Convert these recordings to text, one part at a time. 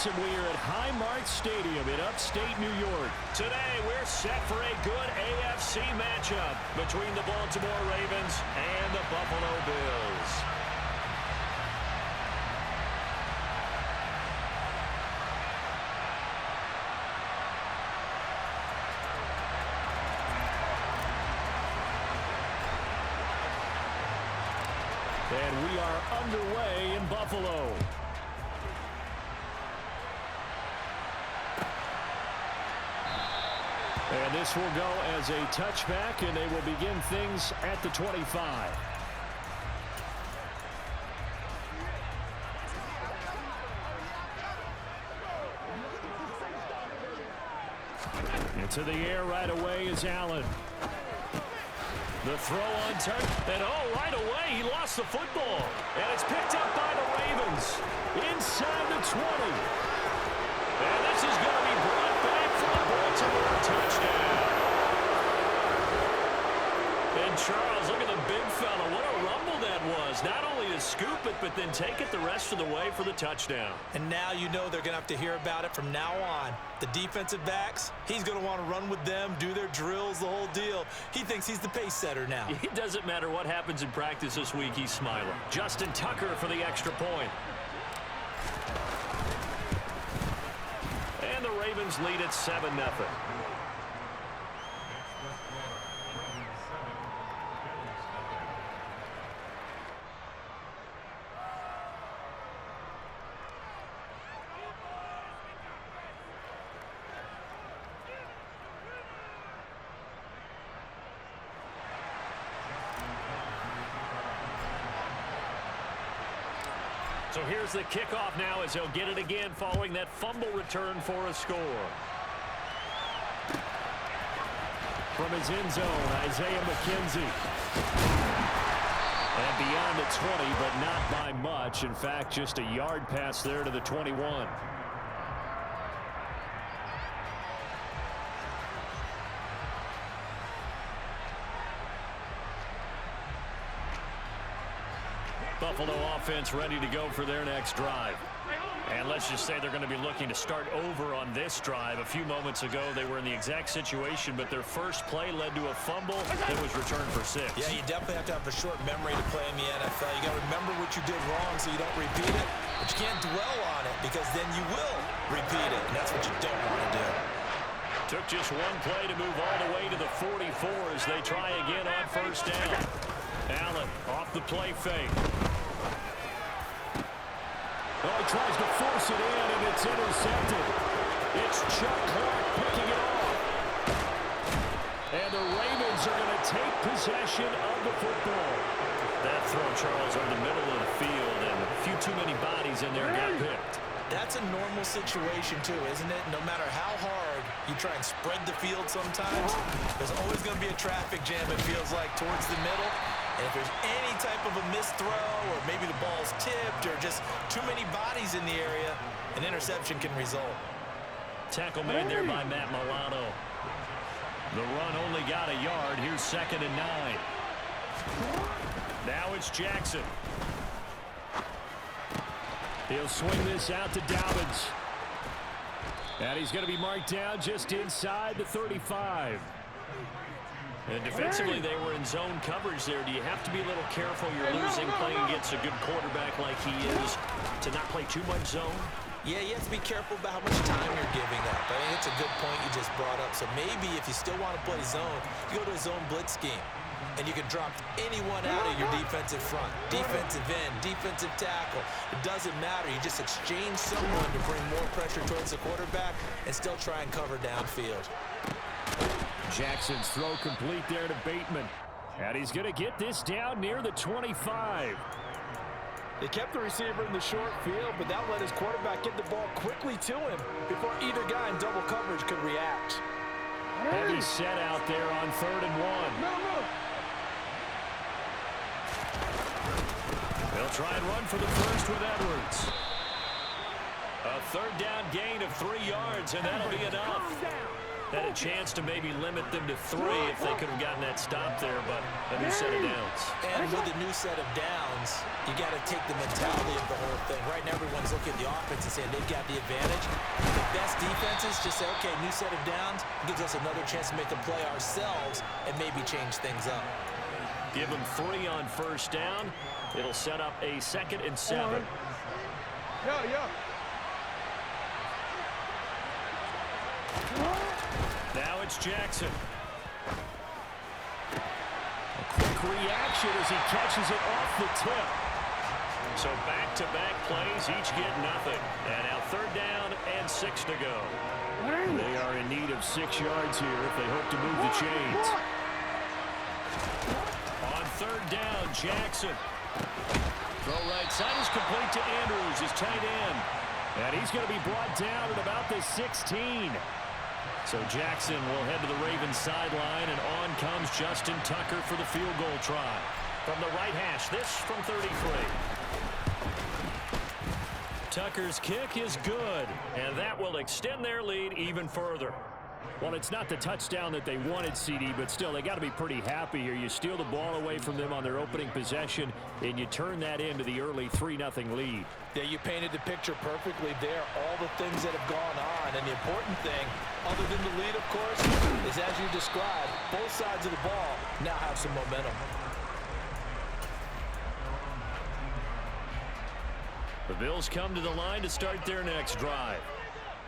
Williams, and we are at Highmark Stadium in upstate New York. Today, we're set for a good AFC matchup between the Baltimore Ravens and the Buffalo Bills. And we are underway in Buffalo. And this will go as a touchback, and they will begin things at the 25. Into the air right away is Allen. The throw on turn, and right away he lost the football. And it's picked up by the Ravens inside the 20. And this is going to be brought back for the Baltimore touchdown. And Charles, look at the big fella. What a rumble that was. Not only to scoop it, but then take it the rest of the way for the touchdown. And now you know they're going to have to hear about it from now on. The defensive backs, he's going to want to run with them, do their drills, the whole deal. He thinks he's the pace setter now. It doesn't matter what happens in practice this week, he's smiling. Justin Tucker for the extra point. And the Ravens lead at 7-0. So here's the kickoff now as he'll get it again following that fumble return for a score. From his end zone, Isaiah McKenzie. And beyond the 20, but not by much. In fact, just a yard pass there to the 21. Buffalo offense ready to go for their next drive. And let's just say they're going to be looking to start over on this drive. A few moments ago, they were in the exact situation, but their first play led to a fumble that was returned for 6. Yeah, you definitely have to have a short memory to play in the NFL. You got to remember what you did wrong so you don't repeat it, but you can't dwell on it because then you will repeat it, and that's what you don't want to do. Took just one play to move all the way to the 44 as they try again on first down. Allen off the play fake. Oh, he tries to force it in, and it's intercepted. It's Chuck Clark picking it off. And the Ravens are going to take possession of the football. That throw, Charles, over the middle of the field, and a few too many bodies in there got picked. That's a normal situation, too, isn't it? No matter how hard you try and spread the field sometimes, there's always going to be a traffic jam, it feels like, towards the middle. And if there's any type of a missed throw or maybe the ball's tipped or just too many bodies in the area, an interception can result. Tackle made there by Matt Milano. The run only got a yard. Here's 2nd and 9. Now it's Jackson. He'll swing this out to Dobbins. And he's going to be marked down just inside the 35. And defensively, they were in zone coverage there. Do you have to be a little careful? You're losing playing against a good quarterback like he is to not play too much zone? Yeah, you have to be careful about how much time you're giving up. I think it's a good point you just brought up. So maybe if you still want to play zone, you go to a zone blitz scheme. And you can drop anyone out of your defensive front. Defensive end, defensive tackle. It doesn't matter. You just exchange someone to bring more pressure towards the quarterback and still try and cover downfield. Jackson's throw complete there to Bateman. And he's going to get this down near the 25. They kept the receiver in the short field, but that let his quarterback get the ball quickly to him before either guy in double coverage could react. Heavy set out there on 3rd and 1. They'll try and run for the first with Edwards. A 3rd down gain of 3 yards, and that'll be enough. Had a chance to maybe limit them to 3 if they could have gotten that stop there, but a new set of downs. And with the new set of downs, you got to take the mentality of the whole thing. Right now, everyone's looking at the offense and saying they've got the advantage. The best defenses just say, okay, new set of downs gives us another chance to make a play ourselves and maybe change things up. Give them 3 on first down. It'll set up a 2nd and 7. Now it's Jackson. A quick reaction as he catches it off the tip. So back-to-back plays, each get nothing. And now 3rd down and 6 to go. They are in need of 6 yards here if they hope to move the chains. On 3rd down, Jackson. Throw right side is complete to Andrews, his tight end. And he's going to be brought down at about the 16. So Jackson will head to the Ravens sideline, and on comes Justin Tucker for the field goal try. From the right hash, this from 33. Tucker's kick is good, and that will extend their lead even further. Well, it's not the touchdown that they wanted, CD, but still, they got to be pretty happy here. You steal the ball away from them on their opening possession, and you turn that into the early 3-0 lead. Yeah, you painted the picture perfectly there, all the things that have gone on. And the important thing, other than the lead, of course, is as you described, both sides of the ball now have some momentum. The Bills come to the line to start their next drive.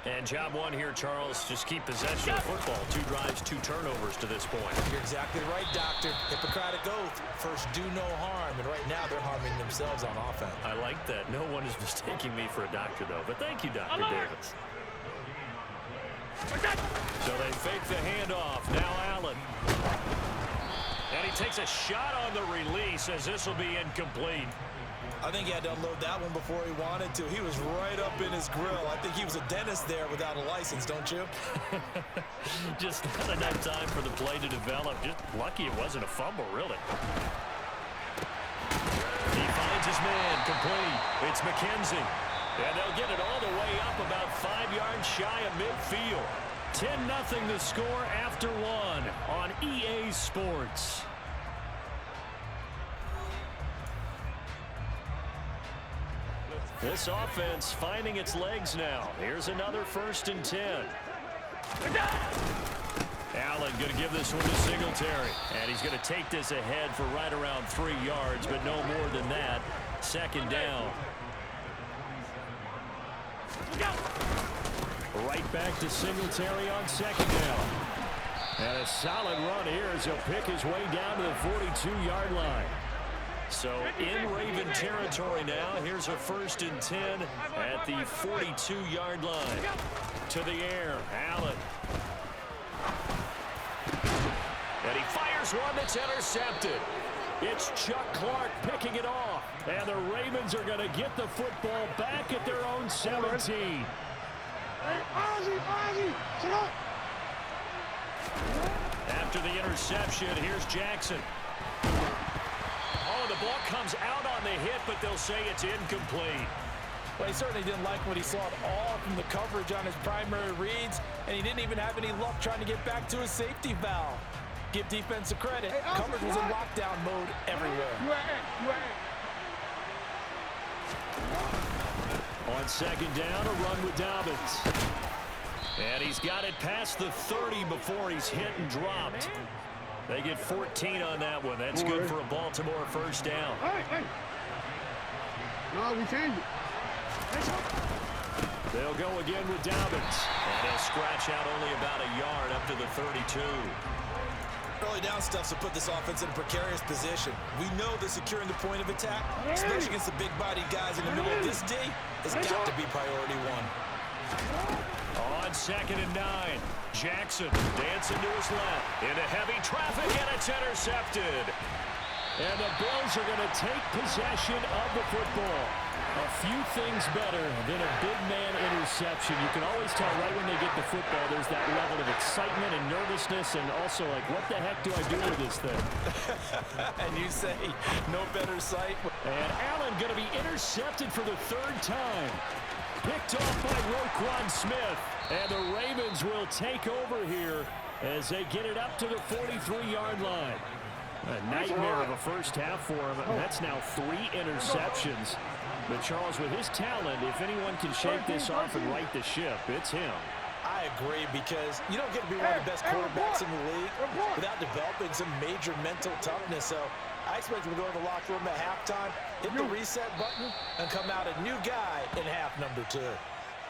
And job one here, Charles, just keep possession of the football. 2 drives, 2 turnovers to this point. You're exactly right, Doctor. Hippocratic oath. First, do no harm. And right now, they're harming themselves on offense. I like that. No one is mistaking me for a doctor, though. But thank you, Dr. Davis. So they fake the handoff. Now Allen. And he takes a shot on the release as this will be incomplete. I think he had to unload that one before he wanted to. He was right up in his grill. I think he was a dentist there without a license, don't you? Just not enough time for the play to develop. Just lucky it wasn't a fumble, really. He finds his man, complete. It's McKenzie. And they'll get it all the way up about 5 yards shy of midfield. 10-0 the score after 1 on EA Sports. This offense finding its legs now. Here's another 1st and 10. Allen going to give this one to Singletary. And he's going to take this ahead for right around 3 yards, but no more than that. 2nd down. Right back to Singletary on 2nd down. And a solid run here as he'll pick his way down to the 42-yard line. So in Raven territory now. Here's a 1st and 10 at the 42-yard line. To the air, Allen. And he fires one that's intercepted. It's Chuck Clark picking it off. And the Ravens are going to get the football back at their own 17. After the interception, here's Jackson. Oh, the ball comes out on the hit, but they'll say it's incomplete. Well, he certainly didn't like what he saw at all from the coverage on his primary reads, and he didn't even have any luck trying to get back to his safety valve. Give defense credit. Coverage was in lockdown mode everywhere. On 2nd down, a run with Dobbins. And he's got it past the 30 before he's hit and dropped. They get 14 on that one. That's good for a Baltimore 1st down. No, we changed it. They'll go again with Dobbins. And he'll scratch out only about a yard up to the 32. Early down stuffs will put this offense in a precarious position. We know that securing the point of attack, especially against the big-bodied guys in the middle of this D, has got to be priority 1. On 2nd and 9, Jackson dancing to his left. Into heavy traffic, and it's intercepted. And the Bills are going to take possession of the football. A few things better than a big man interception. You can always tell right when they get the football, there's that level of excitement and nervousness, and also like, what the heck do I do with this thing? And you say, no better sight. And Allen going to be intercepted for the 3rd time. Picked off by Roquan Smith. And the Ravens will take over here as they get it up to the 43-yard line. A nightmare of a first half for him. That's now 3 interceptions. But Charles, with his talent, if anyone can shake this off and right the ship, it's him. I agree, because you don't get to be one of the best quarterbacks in the league without developing some major mental toughness. So I expect him to go in the locker room at halftime, hit the reset button, and come out a new guy in half number 2.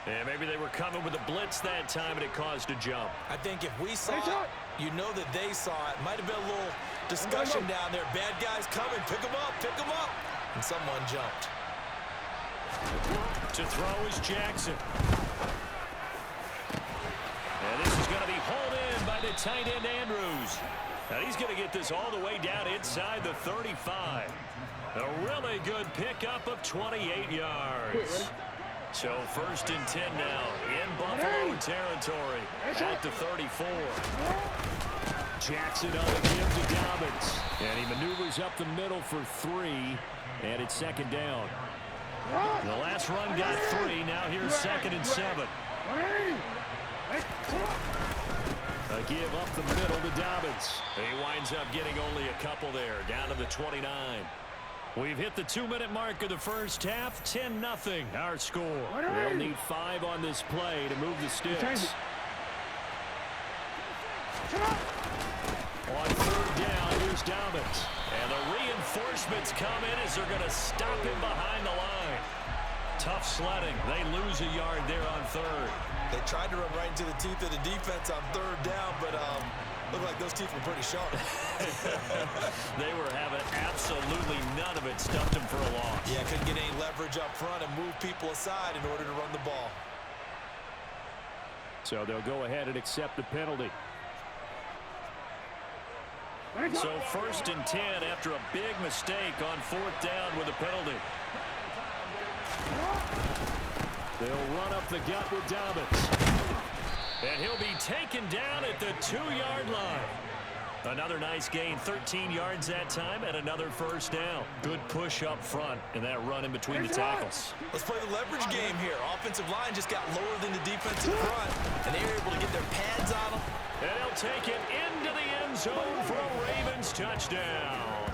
Yeah, maybe they were coming with a blitz that time and it caused a jump. I think if we saw it, you know that they saw it. Might have been a little discussion down there. Bad guys coming. Pick them up. Pick them up. And someone jumped. To throw is Jackson. And this is going to be hauled in by the tight end Andrews. And he's going to get this all the way down inside the 35. A really good pickup of 28 yards. So 1st and 10 now in Buffalo territory at the 34. Jackson on the give to Dobbins. And he maneuvers up the middle for 3. And it's 2nd down. The last run got 3. Now here's 2nd and 7. A give up the middle to Dobbins. He winds up getting only a couple there, down to the 29. We've hit the 2-minute mark of the first half. 10-0 our score. They'll need 5 on this play to move the sticks. On 3rd down, here's Dobbins. And the reinforcements come in as they're going to stop him behind the line. Tough sledding. They lose a yard there on 3rd. They tried to run right into the teeth of the defense on 3rd down, but looked like those teeth were pretty sharp. They were having absolutely none of it. Stuffed him for a loss. Yeah, couldn't get any leverage up front and move people aside in order to run the ball. So they'll go ahead and accept the penalty. So 1st and 10 after a big mistake on 4th down with a penalty. They'll run up the gut with Dobbins. And he'll be taken down at the 2-yard line. Another nice gain, 13 yards that time, and another 1st down. Good push up front in that run in between the tackles. Let's play the leverage game here. Offensive line just got lower than the defensive front, and they were able to get their pads on them. And he'll take it into the end zone for a Ravens touchdown.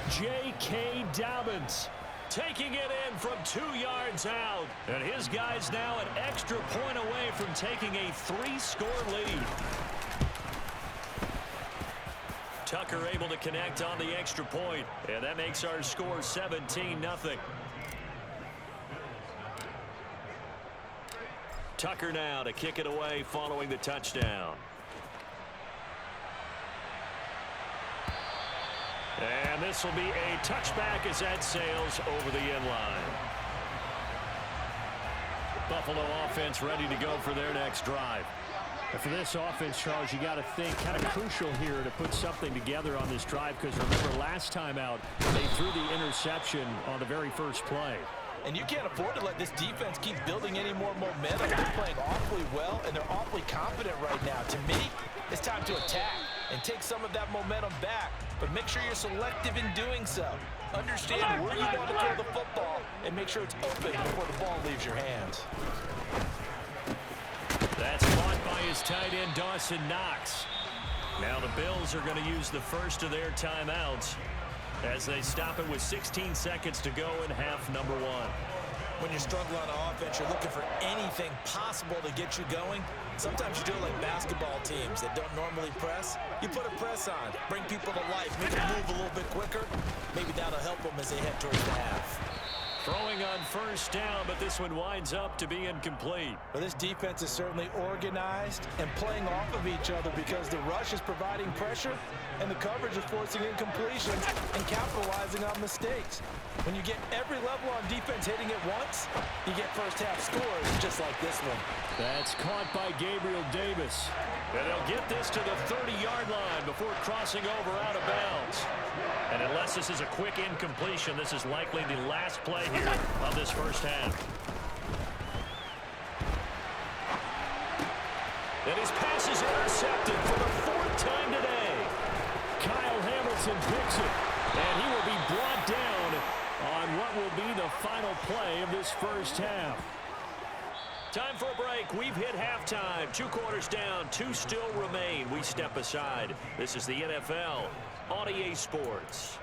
J.K. Dobbins taking it in from 2 yards out. And his guy's now an extra point away from taking a 3-score lead. Tucker able to connect on the extra point. And that makes our score 17-0. Tucker now to kick it away following the touchdown. And this will be a touchback as that sails over the end line. Buffalo offense ready to go for their next drive. For this offense, Charles, you got to think kind of crucial here to put something together on this drive, because remember last time out they threw the interception on the very first play. And you can't afford to let this defense keep building any more momentum. They're playing awfully well, and they're awfully confident right now. To me, it's time to attack and take some of that momentum back, but make sure you're selective in doing so. Understand where you want to throw the football and make sure it's open before the ball leaves your hands. That's caught by his tight end, Dawson Knox. Now the Bills are going to use the first of their timeouts as they stop it with 16 seconds to go in half number 1. When you're struggling on offense, you're looking for anything possible to get you going. Sometimes you do it like basketball teams that don't normally press. You put a press on, bring people to life, make them move a little bit quicker. Maybe that'll help them as they head towards the half. Throwing on 1st down, but this one winds up to be incomplete. Well, this defense is certainly organized and playing off of each other because the rush is providing pressure and the coverage is forcing incompletions and capitalizing on mistakes. When you get every level on defense hitting it once, you get first half scores just like this one. That's caught by Gabriel Davis. And they'll get this to the 30-yard line before crossing over out of bounds. And unless this is a quick incompletion, this is likely the last play here of this first half. And his pass is intercepted for the 4th time today. Kyle Hamilton picks it, and he will be brought down on what will be the final play of this first half. Time for a break. We've hit halftime. 2 quarters down. 2 still remain. We step aside. This is the NFL on EA Sports.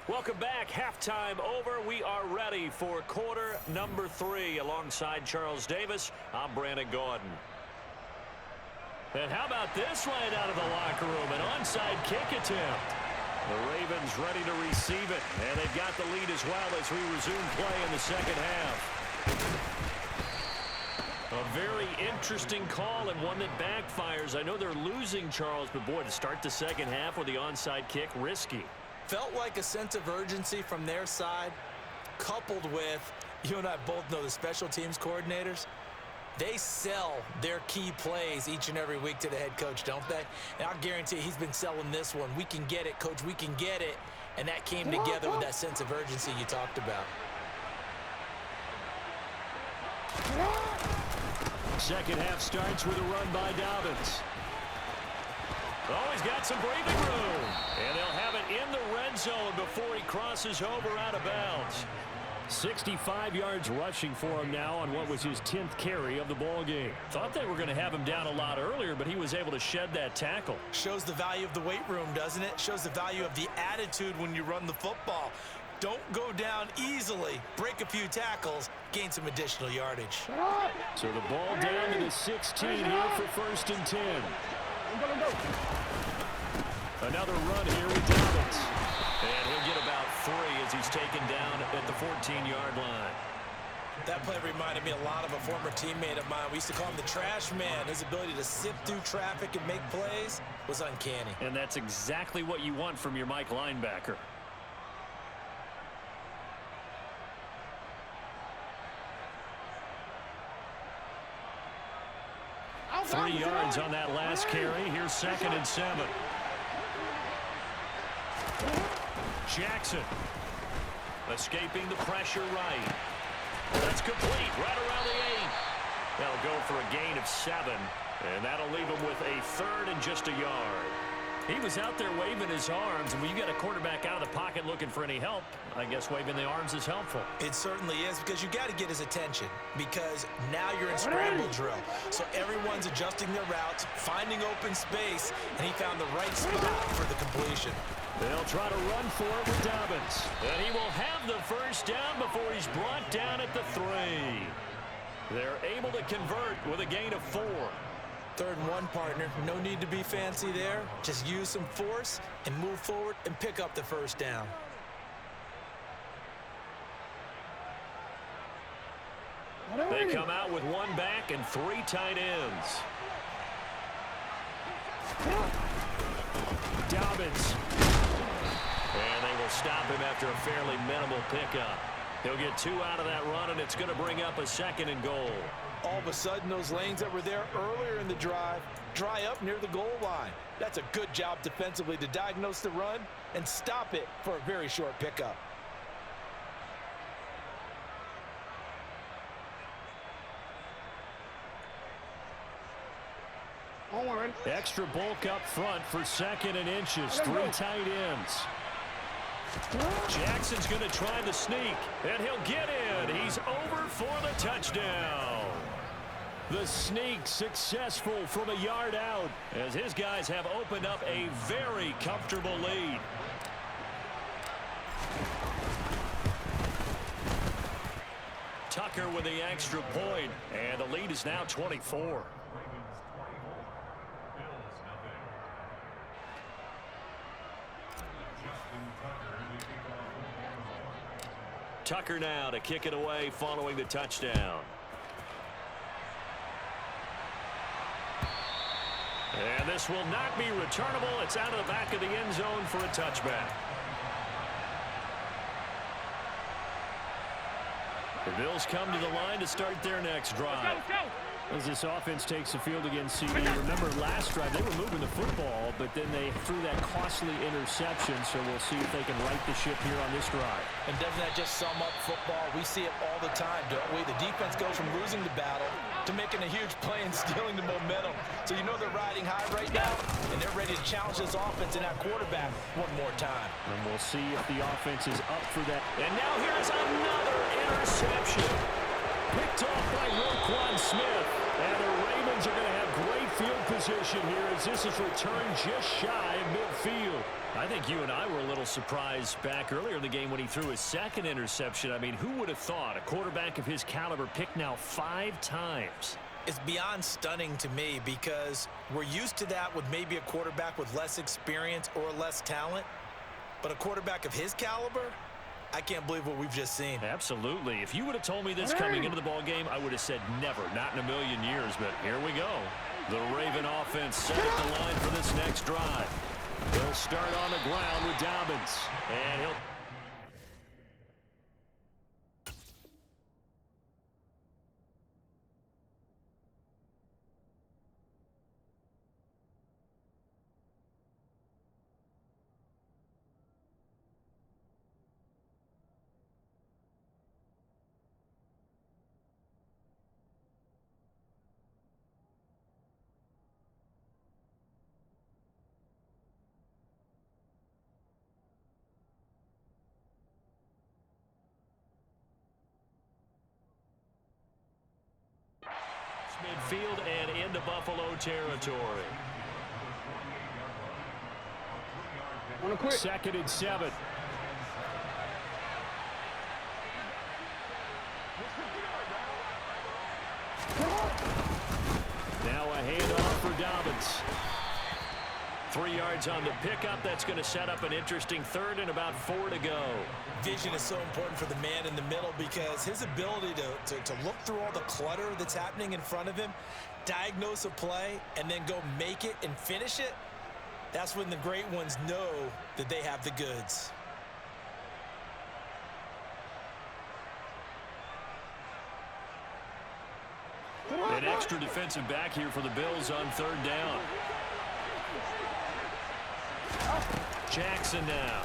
Welcome back. Halftime over. We are ready for quarter number 3. Alongside Charles Davis, I'm Brandon Gordon. And how about this right out of the locker room? An onside kick attempt. The Ravens ready to receive it. And they've got the lead as well as we resume play in the second half. A very interesting call and one that backfires. I know they're losing, Charles, but boy, to start the second half with the onside kick, risky. Felt like a sense of urgency from their side, coupled with, you and I both know the special teams coordinators, they sell their key plays each and every week to the head coach, don't they? And I'll guarantee he's been selling this one. We can get it, coach, we can get it. And that came together with that sense of urgency you talked about. Second half starts with a run by Dobbins. Oh, he's got some breathing room. And they'll have it in the red zone before he crosses over out of bounds. 65 yards rushing for him now on what was his 10th carry of the ball game. Thought they were going to have him down a lot earlier, but he was able to shed that tackle. Shows the value of the weight room, doesn't it? Shows the value of the attitude when you run the football. Don't go down easily. Break a few tackles. Gain some additional yardage. So the ball down to the 16 here for 1st and 10. Another run here with Dobbins. And he'll get about 3 as he's taken down at the 14-yard line. That play reminded me a lot of a former teammate of mine. We used to call him the trash man. His ability to sift through traffic and make plays was uncanny. And that's exactly what you want from your Mike linebacker. Three yards on that last carry. Here's 2nd and 7. Jackson escaping the pressure right. That's complete right around the 8. That'll go for a gain of 7. And that'll leave him with a 3rd and just a yard. He was out there waving his arms, and when you got a quarterback out of the pocket looking for any help, I guess waving the arms is helpful. It certainly is, because you got to get his attention, because now you're in scramble drill. So everyone's adjusting their routes, finding open space, and he found the right spot for the completion. They'll try to run for it with Dobbins. And he will have the 1st down before he's brought down at the 3. They're able to convert with a gain of 4. 3rd and 1, partner. No need to be fancy there. Just use some force and move forward and pick up the 1st down. They come out with 1 back and 3 tight ends. Dobbins. And they will stop him after a fairly minimal pickup. He'll get 2 out of that run, and it's going to bring up a 2nd and goal. All of a sudden, those lanes that were there earlier in the drive dry up near the goal line. That's a good job defensively to diagnose the run and stop it for a very short pickup. Extra bulk up front for 2nd and inches. 3 tight ends. Jackson's going to try the sneak, and he'll get in. He's over for the touchdown. The sneak successful from a yard out, as his guys have opened up a very comfortable lead. Tucker with the extra point, and the lead is now 24. Tucker now to kick it away following the touchdown. And this will not be returnable. It's out of the back of the end zone for a touchback. The Bills come to the line to start their next drive. As this offense takes the field against CD, remember last drive they were moving the football, but then they threw that costly interception, so we'll see if they can right the ship here on this drive. And doesn't that just sum up football? We see it all the time, don't we? The defense goes from losing the battle to making a huge play and stealing the momentum. So you know they're riding high right now, and they're ready to challenge this offense and that quarterback one more time. And we'll see if the offense is up for that. And now here's another interception. Picked off by Roquan Smith. And the Ravens are going to have great field position here as this is returned just shy of midfield. I think you and I were a little surprised back earlier in the game when he threw his second interception. I mean, who would have thought a quarterback of his caliber picked now 5 times? It's beyond stunning to me because we're used to that with maybe a quarterback with less experience or less talent. But a quarterback of his caliber, I can't believe what we've just seen. Absolutely. If you would have told me this coming into the ball game, I would have said never, not in a million years. But here we go. The Raven offense setting the line for this next drive. They'll start on the ground with Dobbins. And he'll... midfield and into Buffalo territory. 2nd and 7. Now a handoff for Dobbins. 3 yards on the pickup. That's going to set up an interesting 3rd and about 4 to go. Vision is so important for the man in the middle because his ability to look through all the clutter that's happening in front of him, diagnose a play, and then go make it and finish it, that's when the great ones know that they have the goods. An extra defensive back here for the Bills on 3rd down. Jackson now.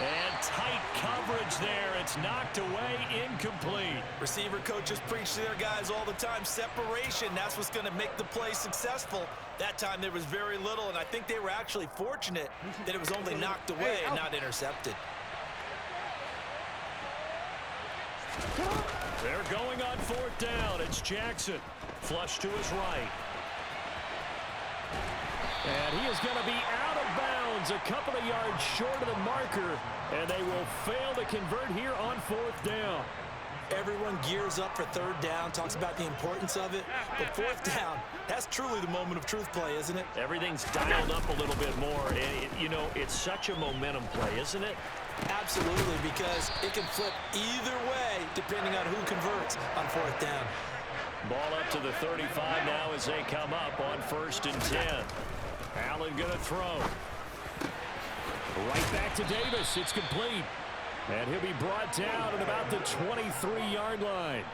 And tight coverage there. It's knocked away, incomplete. Receiver coaches preach to their guys all the time. Separation, that's what's going to make the play successful. That time there was very little, and I think they were actually fortunate that it was only knocked away and not intercepted. They're going on 4th down. It's Jackson. Flush to his right. And he is going to be out of bounds a couple of yards short of the marker. And they will fail to convert here on 4th down. Everyone gears up for 3rd down, talks about the importance of it. But 4th down, that's truly the moment of truth play, isn't it? Everything's dialed up a little bit more. And, you know, it's such a momentum play, isn't it? Absolutely, because it can flip either way depending on who converts on 4th down. Ball up to the 35 now as they come up on 1st and 10. Allen going to throw. Right back to Davis. It's complete. And he'll be brought down at about the 23-yard line.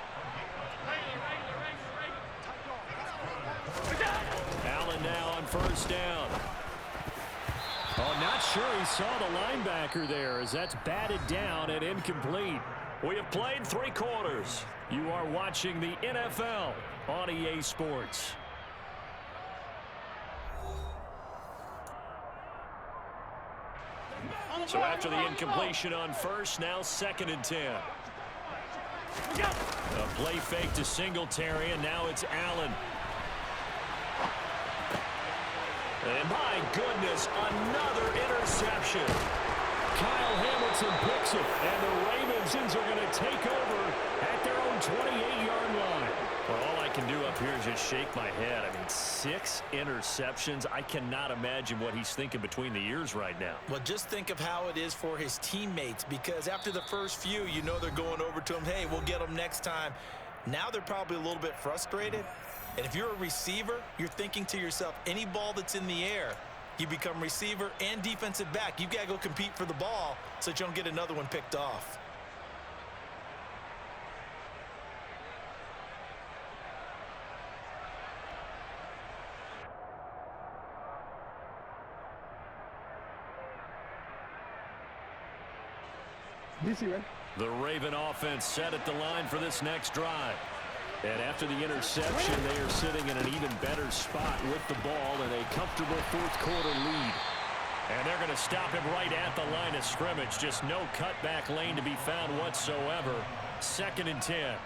Allen now on 1st down. Oh, not sure he saw the linebacker there as that's batted down and incomplete. We have played 3 quarters. You are watching the NFL on EA Sports. So after the incompletion on 1st, now 2nd and 10. A play fake to Singletary, and now it's Allen. And my goodness, another interception. Kyle Hamilton picks it, and the Ravens are going to take over at their own 28-yard line. Well, all I can do up here is just shake my head. I mean, 6 interceptions. I cannot imagine what he's thinking between the ears right now. Well, just think of how it is for his teammates, because after the first few, you know they're going over to him, hey, we'll get them next time. Now they're probably a little bit frustrated. And if you're a receiver, you're thinking to yourself, any ball that's in the air, you become receiver and defensive back. You've got to go compete for the ball so that you don't get another one picked off. The Raven offense set at the line for this next drive. And after the interception, they are sitting in an even better spot with the ball in a comfortable fourth-quarter lead. And they're going to stop him right at the line of scrimmage. Just no cutback lane to be found whatsoever. 2nd and 10.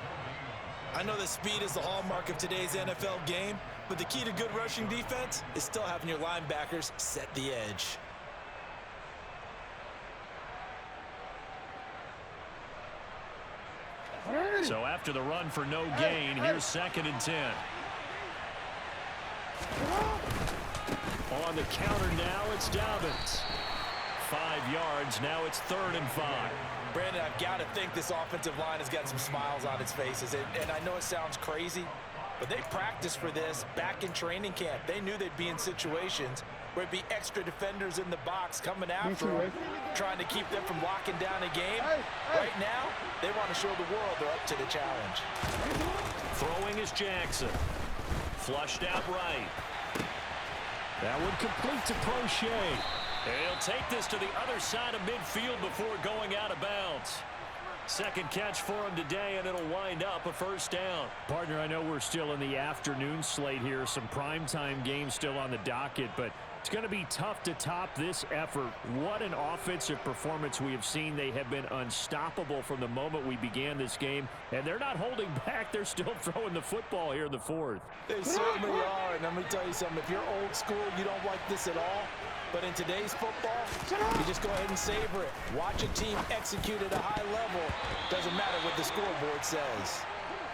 I know that speed is the hallmark of today's NFL game, but the key to good rushing defense is still having your linebackers set the edge. So after the run for no gain, here's 2nd and 10. On the counter now, it's Dobbins. 5 yards, now it's 3rd and 5. Brandon, I've got to think this offensive line has got some smiles on its faces. And I know it sounds crazy, but they practiced for this back in training camp. They knew they'd be in situations where it'd be extra defenders in the box coming after them, trying to keep them from locking down a game. Right now, they want to show the world they're up to the challenge. Throwing is Jackson. Flushed out right. That one complete to Crochet. And he'll take this to the other side of midfield before going out of bounds. Second catch for him today, and it'll wind up a first down. Partner, I know we're still in the afternoon slate here. Some primetime games still on the docket, but it's going to be tough to top this effort. What an offensive performance we have seen. They have been unstoppable from the moment we began this game, and they're not holding back. They're still throwing the football here in the fourth. They certainly are, and let me tell you something. If you're old school, you don't like this at all. But in today's football, you just go ahead and savor it. Watch a team execute at a high level. Doesn't matter what the scoreboard says.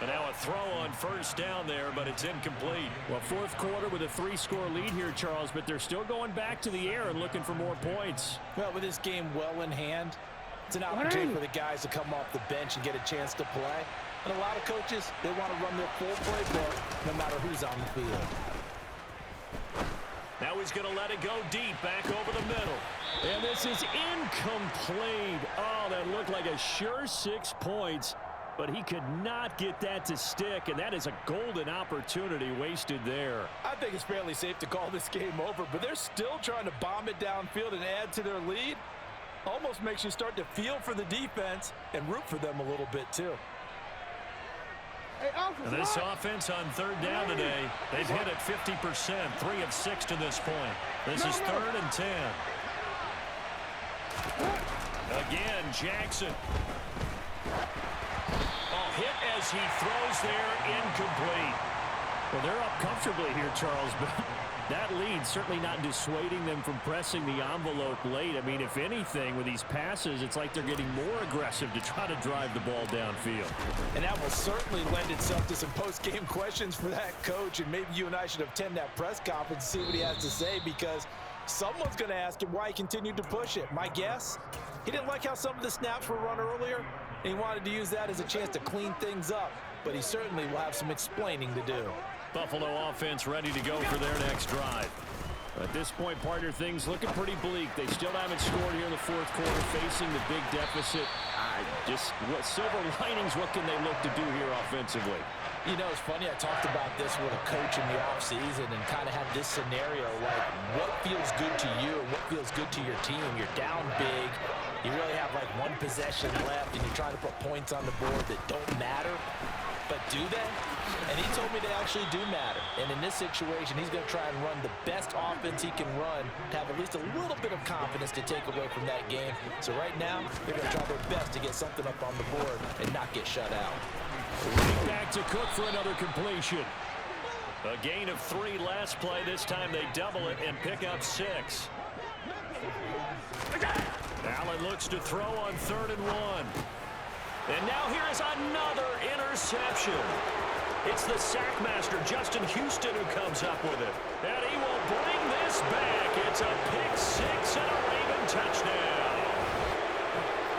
And now a throw on first down there, but it's incomplete. Well, fourth quarter with a 3-score lead here, Charles, but they're still going back to the air and looking for more points. Well, with this game well in hand, it's an opportunity for the guys to come off the bench and get a chance to play. And a lot of coaches, they want to run their full playbook no matter who's on the field. Now he's going to let it go deep, back over the middle. And this is incomplete. Oh, that looked like a sure 6 points, but he could not get that to stick, and that is a golden opportunity wasted there. I think it's fairly safe to call this game over, but they're still trying to bomb it downfield and add to their lead. Almost makes you start to feel for the defense and root for them a little bit, too. And this offense on third down today, they've hit it 50%, 3 of 6 to this point. This is 3rd and 10. Again, Jackson. Oh, hit as he throws there, incomplete. Well, they're up comfortably here, Charles, but that lead certainly not dissuading them from pressing the envelope late. I mean, if anything, with these passes, it's like they're getting more aggressive to try to drive the ball downfield. And that will certainly lend itself to some post-game questions for that coach, and maybe you and I should attend that press conference and see what he has to say, because someone's going to ask him why he continued to push it. My guess, he didn't like how some of the snaps were run earlier, and he wanted to use that as a chance to clean things up, but he certainly will have some explaining to do. Buffalo offense ready to go for their next drive. At this point, partner, things looking pretty bleak. They still haven't scored here in the fourth quarter, facing the big deficit. What silver linings, what can they look to do here offensively? You know, it's funny, I talked about this with a coach in the offseason and kind of had this scenario, like what feels good to you and what feels good to your team. You're down big. You really have like one possession left, and you're trying to put points on the board that don't matter. But do they? And he told me they actually do matter. And in this situation, he's going to try and run the best offense he can run to have at least a little bit of confidence to take away from that game. So right now, they're going to try their best to get something up on the board and not get shut out. Right back to Cook for another completion. A gain of 3 last play. This time they double it and pick up 6. Allen looks to throw on 3rd and 1. And now here is another interception. It's the sackmaster, Justin Houston, who comes up with it. And he will bring this back. It's a pick 6 and a Raven touchdown.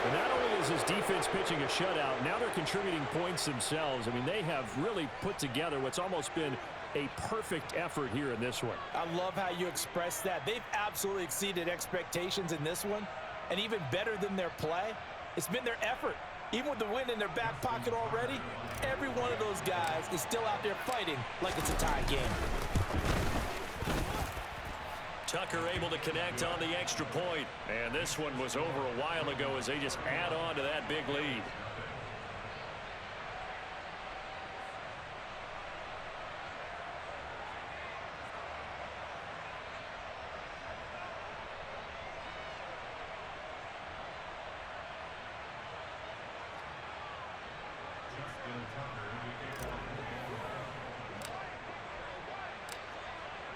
And not only is his defense pitching a shutout, now they're contributing points themselves. I mean, they have really put together what's almost been a perfect effort here in this one. I love how you express that. They've absolutely exceeded expectations in this one. And even better than their play, it's been their effort. Even with the win in their back pocket already, every one of those guys is still out there fighting like it's a tie game. Tucker able to connect on the extra point. And this one was over a while ago as they just add on to that big lead.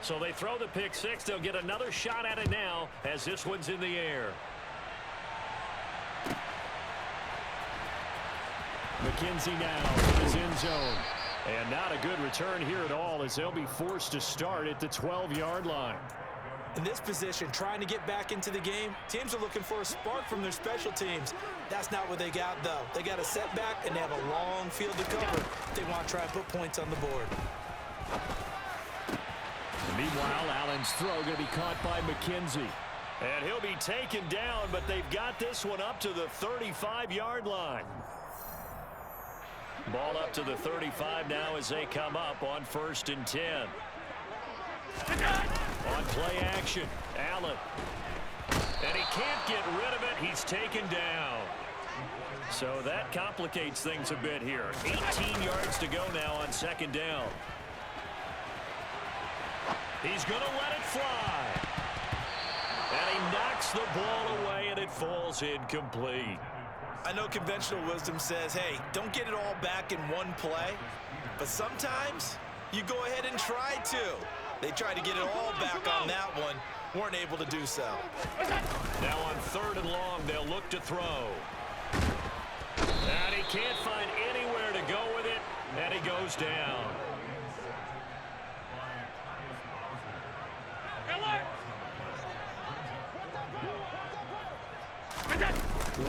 So they throw the pick six. They'll get another shot at it now as this one's in the air. McKenzie now in his end zone. And not a good return here at all as they'll be forced to start at the 12-yard line. In this position, trying to get back into the game, teams are looking for a spark from their special teams. That's not what they got, though. They got a setback, and they have a long field to cover if they want to try and put points on the board. Meanwhile, Allen's throw going to be caught by McKenzie. And he'll be taken down, but they've got this one up to the 35-yard line. Ball up to the 35 now as they come up on 1st and 10. On play action, Allen. And he can't get rid of it. He's taken down. So that complicates things a bit here. 18 yards to go now on 2nd down. He's going to let it fly. And he knocks the ball away, and it falls incomplete. I know conventional wisdom says, hey, don't get it all back in one play. But sometimes you go ahead and try to. They tried to get it all back on that one. Weren't able to do so. Now on 3rd and long, they'll look to throw. And he can't find anywhere to go with it, and he goes down.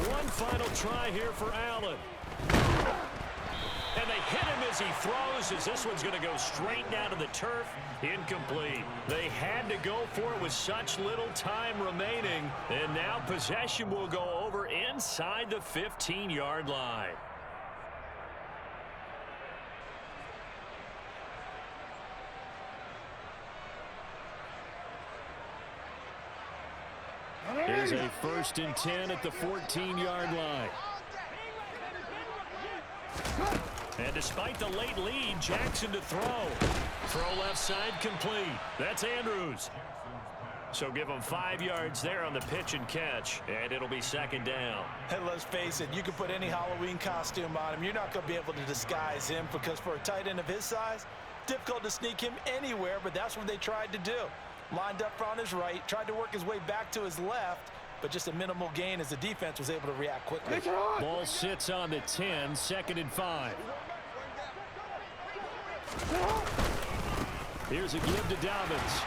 One final try here for Allen. And they hit him as he throws, as this one's going to go straight down to the turf. Incomplete. They had to go for it with such little time remaining. And now possession will go over inside the 15-yard line. Here's a 1st and 10 at the 14-yard line. And despite the late lead, Jackson to throw. Throw left side complete. That's Andrews. So give him 5 yards there on the pitch and catch, and it'll be 2nd down. And let's face it, you can put any Halloween costume on him. You're not going to be able to disguise him because for a tight end of his size, difficult to sneak him anywhere, but that's what they tried to do. Lined up on his right, tried to work his way back to his left, but just a minimal gain as the defense was able to react quickly. Ball sits on the 10, 2nd and 5. Here's a give to Dobbins.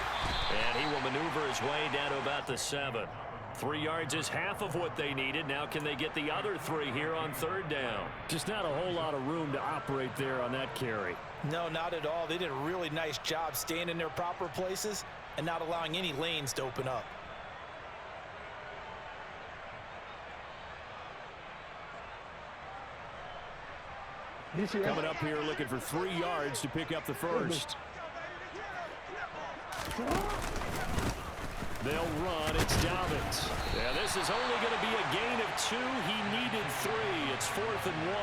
And he will maneuver his way down to about the 7. 3 yards is half of what they needed. Now can they get the other 3 here on 3rd down? Just not a whole lot of room to operate there on that carry. No, not at all. They did a really nice job staying in their proper places and not allowing any lanes to open up. Coming up here looking for 3 yards to pick up the first. They'll run. It's Dobbins. Yeah, this is only going to be a gain of 2. He needed 3. It's 4th and 1.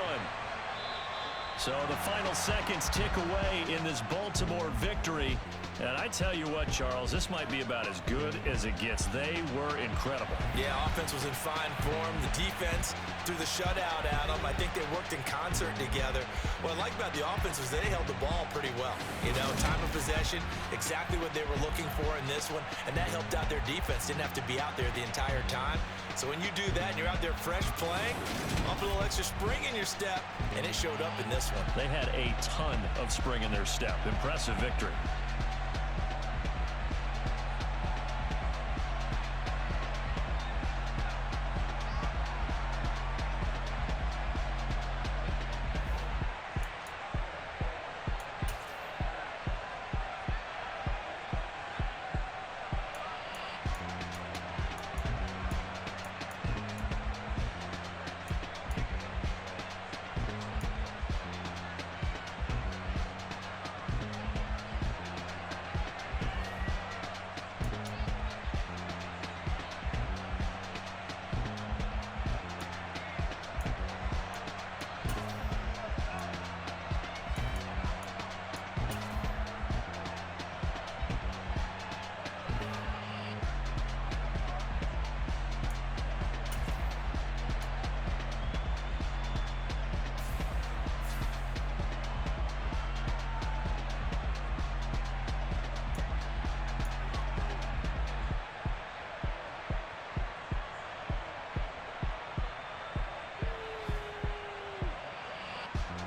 So the final seconds tick away in this Baltimore victory. And I tell you what, Charles, this might be about as good as it gets. They were incredible. Yeah, offense was in fine form. The defense threw the shutout at them. I think they worked in concert together. What I like about the offense was they held the ball pretty well. You know, time of possession, exactly what they were looking for in this one. And that helped out their defense. Didn't have to be out there the entire time. So when you do that and you're out there fresh playing, up a little extra spring in your step, and it showed up in this one. They had a ton of spring in their step. Impressive victory.